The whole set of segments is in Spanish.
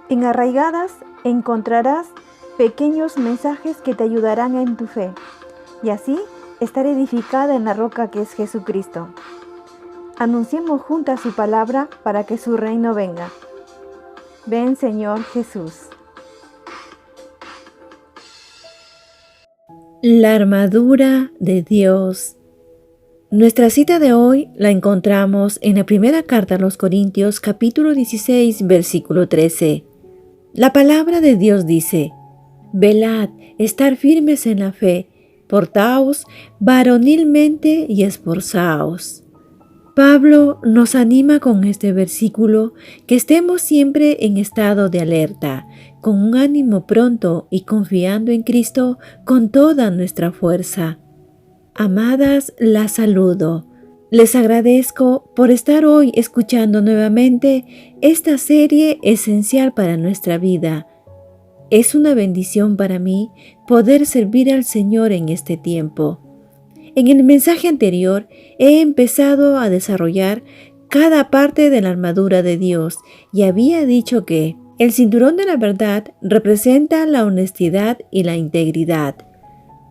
En Arraigadas encontrarás pequeños mensajes que te ayudarán en tu fe, y así estar edificada en la roca que es Jesucristo. Anunciemos juntas su palabra para que su reino venga. Ven, Señor Jesús. La armadura de Dios. Nuestra cita de hoy la encontramos en la primera carta a los Corintios, capítulo 16, versículo 13. La palabra de Dios dice: velad, estar firmes en la fe, portaos varonilmente y esforzaos. Pablo nos anima con este versículo que estemos siempre en estado de alerta, con un ánimo pronto y confiando en Cristo con toda nuestra fuerza. Amadas, las saludo. Les agradezco por estar hoy escuchando nuevamente esta serie esencial para nuestra vida. Es una bendición para mí poder servir al Señor en este tiempo. En el mensaje anterior he empezado a desarrollar cada parte de la armadura de Dios y había dicho que el cinturón de la verdad representa la honestidad y la integridad.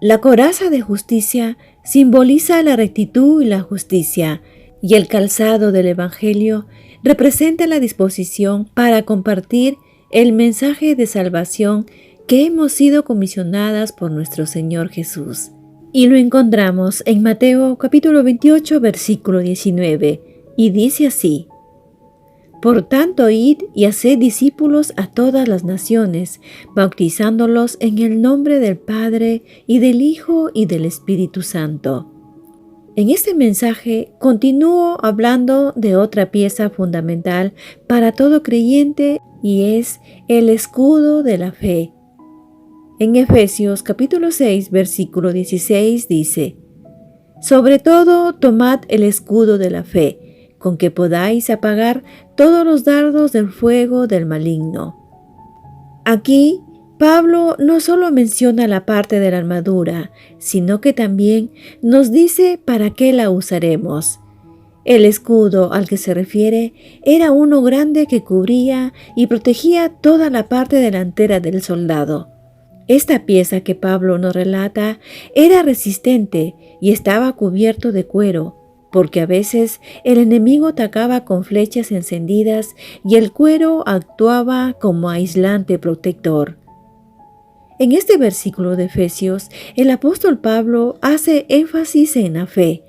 La coraza de justicia simboliza la rectitud y la justicia, y el calzado del Evangelio representa la disposición para compartir el mensaje de salvación que hemos sido comisionadas por nuestro Señor Jesús. Y lo encontramos en Mateo capítulo 28, versículo 19, y dice así: por tanto, id y haced discípulos a todas las naciones, bautizándolos en el nombre del Padre, y del Hijo, y del Espíritu Santo. En este mensaje continúo hablando de otra pieza fundamental para todo creyente, y es el escudo de la fe. En Efesios capítulo 6, versículo 16 dice: sobre todo, tomad el escudo de la fe, con que podáis apagar todos los dardos del fuego del maligno. Aquí, Pablo no solo menciona la parte de la armadura, sino que también nos dice para qué la usaremos. El escudo al que se refiere era uno grande que cubría y protegía toda la parte delantera del soldado. Esta pieza que Pablo nos relata era resistente y estaba cubierto de cuero, porque a veces el enemigo atacaba con flechas encendidas y el cuero actuaba como aislante protector. En este versículo de Efesios, el apóstol Pablo hace énfasis en la fe,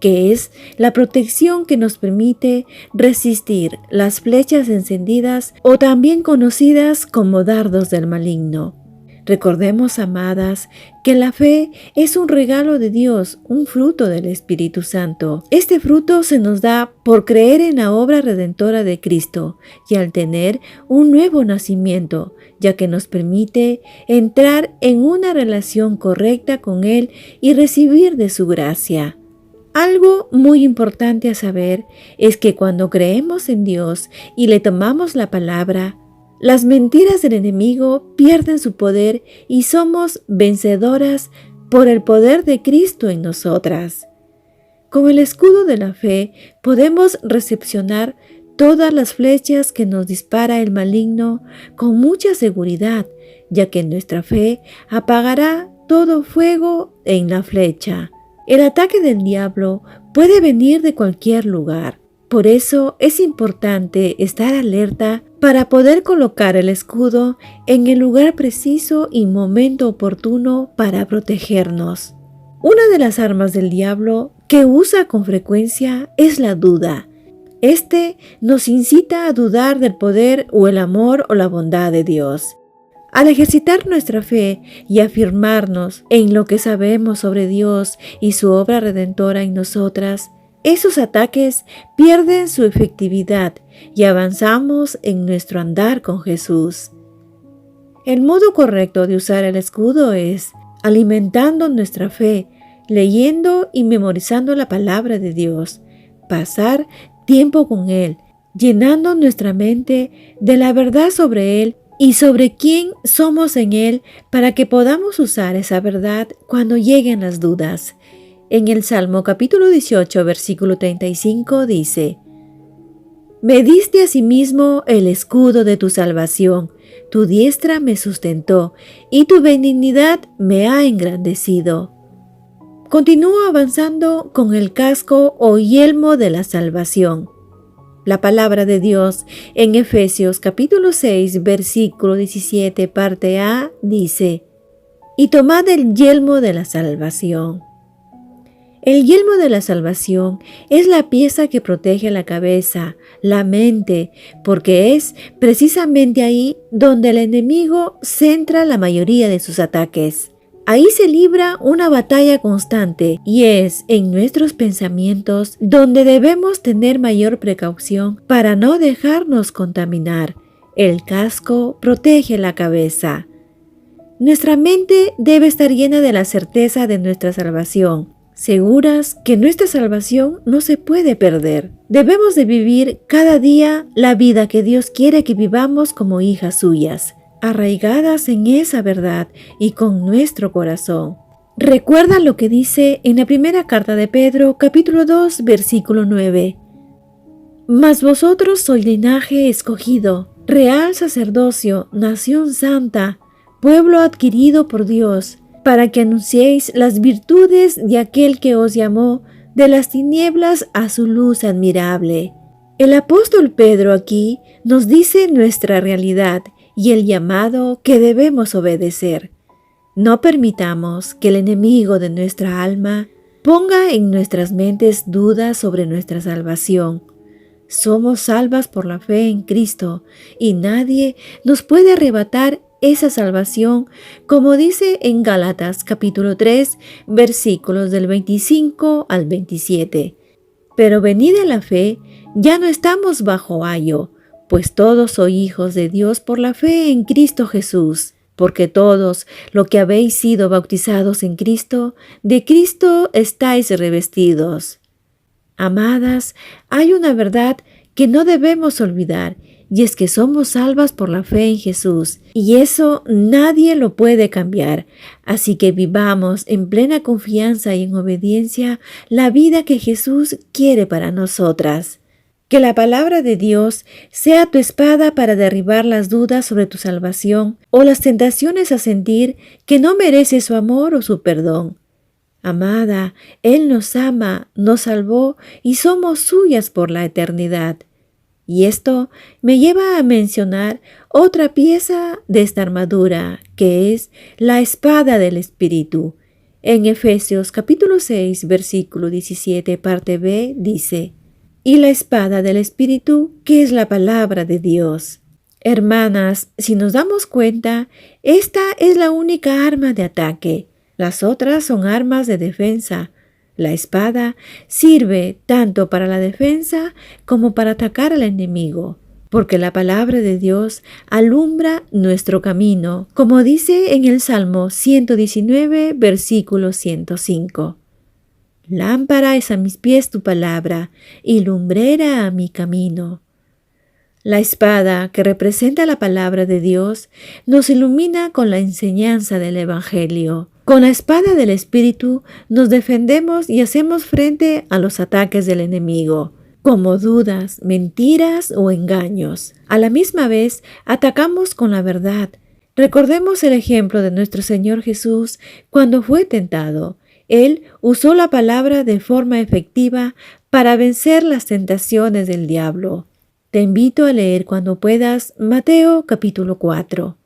que es la protección que nos permite resistir las flechas encendidas o también conocidas como dardos del maligno. Recordemos, amadas, que la fe es un regalo de Dios, un fruto del Espíritu Santo. Este fruto se nos da por creer en la obra redentora de Cristo y al tener un nuevo nacimiento, ya que nos permite entrar en una relación correcta con Él y recibir de su gracia. Algo muy importante a saber es que cuando creemos en Dios y le tomamos la palabra, las mentiras del enemigo pierden su poder y somos vencedoras por el poder de Cristo en nosotras. Con el escudo de la fe podemos recepcionar todas las flechas que nos dispara el maligno con mucha seguridad, ya que nuestra fe apagará todo fuego en la flecha. El ataque del diablo puede venir de cualquier lugar. Por eso es importante estar alerta para poder colocar el escudo en el lugar preciso y momento oportuno para protegernos. Una de las armas del diablo que usa con frecuencia es la duda. Este nos incita a dudar del poder o el amor o la bondad de Dios. Al ejercitar nuestra fe y afirmarnos en lo que sabemos sobre Dios y su obra redentora en nosotras, esos ataques pierden su efectividad y avanzamos en nuestro andar con Jesús. El modo correcto de usar el escudo es alimentando nuestra fe, leyendo y memorizando la palabra de Dios, pasar tiempo con Él, llenando nuestra mente de la verdad sobre Él y sobre quién somos en Él para que podamos usar esa verdad cuando lleguen las dudas. En el Salmo capítulo 18, versículo 35 dice: Me diste asimismo el escudo de tu salvación, tu diestra me sustentó, y tu benignidad me ha engrandecido. Continúa avanzando con el casco o yelmo de la salvación. La palabra de Dios en Efesios capítulo 6, versículo 17, parte A, dice: y tomad el yelmo de la salvación. El yelmo de la salvación es la pieza que protege la cabeza, la mente, porque es precisamente ahí donde el enemigo centra la mayoría de sus ataques. Ahí se libra una batalla constante y es en nuestros pensamientos donde debemos tener mayor precaución para no dejarnos contaminar. El casco protege la cabeza. Nuestra mente debe estar llena de la certeza de nuestra salvación, seguras que nuestra salvación no se puede perder. Debemos de vivir cada día la vida que Dios quiere que vivamos como hijas suyas, arraigadas en esa verdad y con nuestro corazón. Recuerda lo que dice en la primera carta de Pedro, capítulo 2, versículo 9. Mas vosotros sois linaje escogido, real sacerdocio, nación santa, pueblo adquirido por Dios, para que anunciéis las virtudes de aquel que os llamó de las tinieblas a su luz admirable. El apóstol Pedro aquí nos dice nuestra realidad y el llamado que debemos obedecer. No permitamos que el enemigo de nuestra alma ponga en nuestras mentes dudas sobre nuestra salvación. Somos salvas por la fe en Cristo y nadie nos puede arrebatar esa salvación, como dice en Gálatas capítulo 3, versículos del 25 al 27. Pero venida la fe, ya no estamos bajo ayo, pues todos sois hijos de Dios por la fe en Cristo Jesús, porque todos los que habéis sido bautizados en Cristo, de Cristo estáis revestidos. Amadas, hay una verdad que no debemos olvidar, y es que somos salvas por la fe en Jesús, y eso nadie lo puede cambiar. Así que vivamos en plena confianza y en obediencia la vida que Jesús quiere para nosotras. Que la palabra de Dios sea tu espada para derribar las dudas sobre tu salvación o las tentaciones a sentir que no mereces su amor o su perdón. Amada, Él nos ama, nos salvó y somos suyas por la eternidad. Y esto me lleva a mencionar otra pieza de esta armadura, que es la espada del Espíritu. En Efesios capítulo 6, versículo 17, parte B, dice: y la espada del Espíritu, que es la palabra de Dios. Hermanas, si nos damos cuenta, esta es la única arma de ataque. Las otras son armas de defensa. La espada sirve tanto para la defensa como para atacar al enemigo, porque la palabra de Dios alumbra nuestro camino, como dice en el Salmo 119, versículo 105. Lámpara es a mis pies tu palabra y lumbrera a mi camino. La espada, que representa la palabra de Dios, nos ilumina con la enseñanza del Evangelio. Con la espada del Espíritu nos defendemos y hacemos frente a los ataques del enemigo, como dudas, mentiras o engaños. A la misma vez, atacamos con la verdad. Recordemos el ejemplo de nuestro Señor Jesús cuando fue tentado. Él usó la palabra de forma efectiva para vencer las tentaciones del diablo. Te invito a leer cuando puedas Mateo capítulo 4.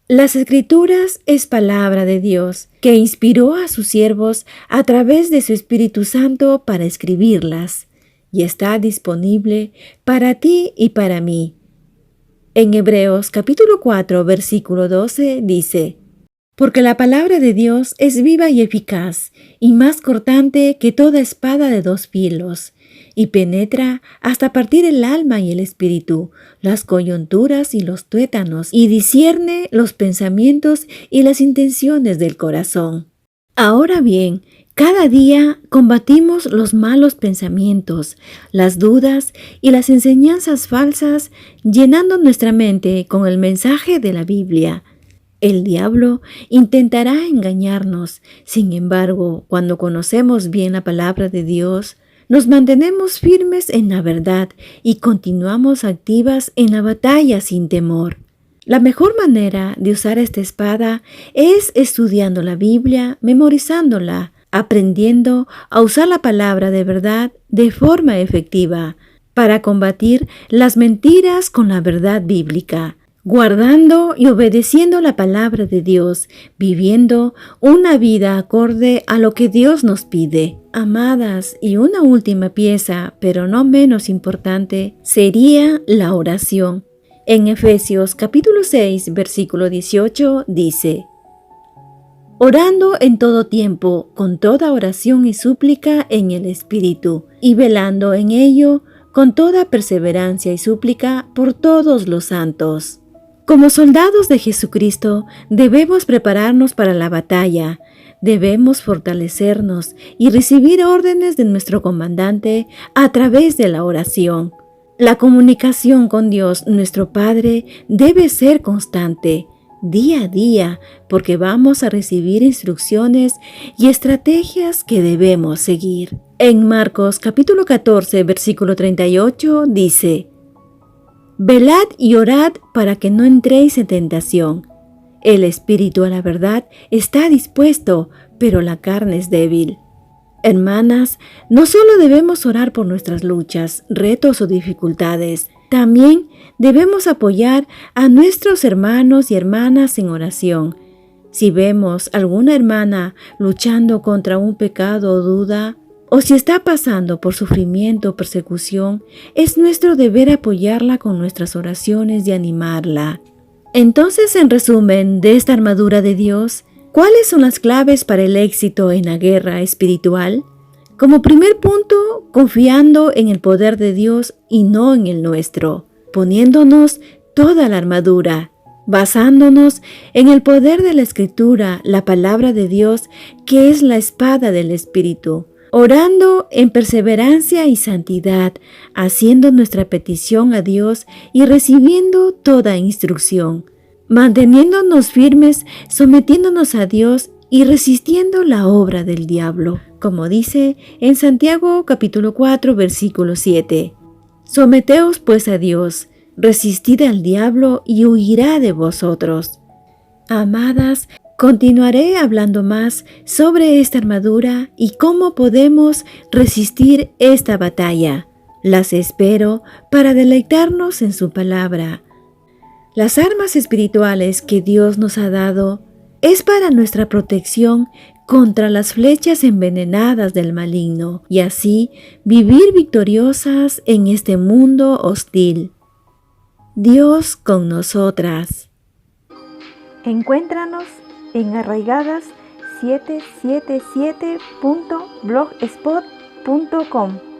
Las Escrituras es palabra de Dios, que inspiró a sus siervos a través de su Espíritu Santo para escribirlas, y está disponible para ti y para mí. En Hebreos capítulo 4, versículo 12 dice: porque la palabra de Dios es viva y eficaz, y más cortante que toda espada de dos filos, y penetra hasta partir el alma y el espíritu, las coyunturas y los tuétanos, y discierne los pensamientos y las intenciones del corazón. Ahora bien, cada día combatimos los malos pensamientos, las dudas y las enseñanzas falsas, llenando nuestra mente con el mensaje de la Biblia. El diablo intentará engañarnos. Sin embargo, cuando conocemos bien la palabra de Dios, nos mantenemos firmes en la verdad y continuamos activas en la batalla sin temor. La mejor manera de usar esta espada es estudiando la Biblia, memorizándola, aprendiendo a usar la palabra de verdad de forma efectiva para combatir las mentiras con la verdad bíblica, guardando y obedeciendo la palabra de Dios, viviendo una vida acorde a lo que Dios nos pide. Amadas, y una última pieza, pero no menos importante, sería la oración. En Efesios capítulo 6, versículo 18 dice: orando en todo tiempo, con toda oración y súplica en el Espíritu, y velando en ello con toda perseverancia y súplica por todos los santos. Como soldados de Jesucristo, debemos prepararnos para la batalla, debemos fortalecernos y recibir órdenes de nuestro comandante a través de la oración. La comunicación con Dios, nuestro Padre, debe ser constante, día a día, porque vamos a recibir instrucciones y estrategias que debemos seguir. En Marcos capítulo 14, versículo 38 dice: velad y orad para que no entréis en tentación. El espíritu a la verdad está dispuesto, pero la carne es débil. Hermanas, no solo debemos orar por nuestras luchas, retos o dificultades, también debemos apoyar a nuestros hermanos y hermanas en oración. Si vemos alguna hermana luchando contra un pecado o duda, o si está pasando por sufrimiento o persecución, es nuestro deber apoyarla con nuestras oraciones y animarla. Entonces, en resumen de esta armadura de Dios, ¿cuáles son las claves para el éxito en la guerra espiritual? Como primer punto, confiando en el poder de Dios y no en el nuestro, poniéndonos toda la armadura, basándonos en el poder de la Escritura, la palabra de Dios, que es la espada del Espíritu, orando en perseverancia y santidad, haciendo nuestra petición a Dios y recibiendo toda instrucción, manteniéndonos firmes, sometiéndonos a Dios y resistiendo la obra del diablo, como dice en Santiago capítulo 4, versículo 7. Someteos pues a Dios, resistid al diablo y huirá de vosotros. Amadas, continuaré hablando más sobre esta armadura y cómo podemos resistir esta batalla. Las espero para deleitarnos en su palabra. Las armas espirituales que Dios nos ha dado es para nuestra protección contra las flechas envenenadas del maligno y así vivir victoriosas en este mundo hostil. Dios con nosotras. Encuéntranos en arraigadas777.blogspot.com.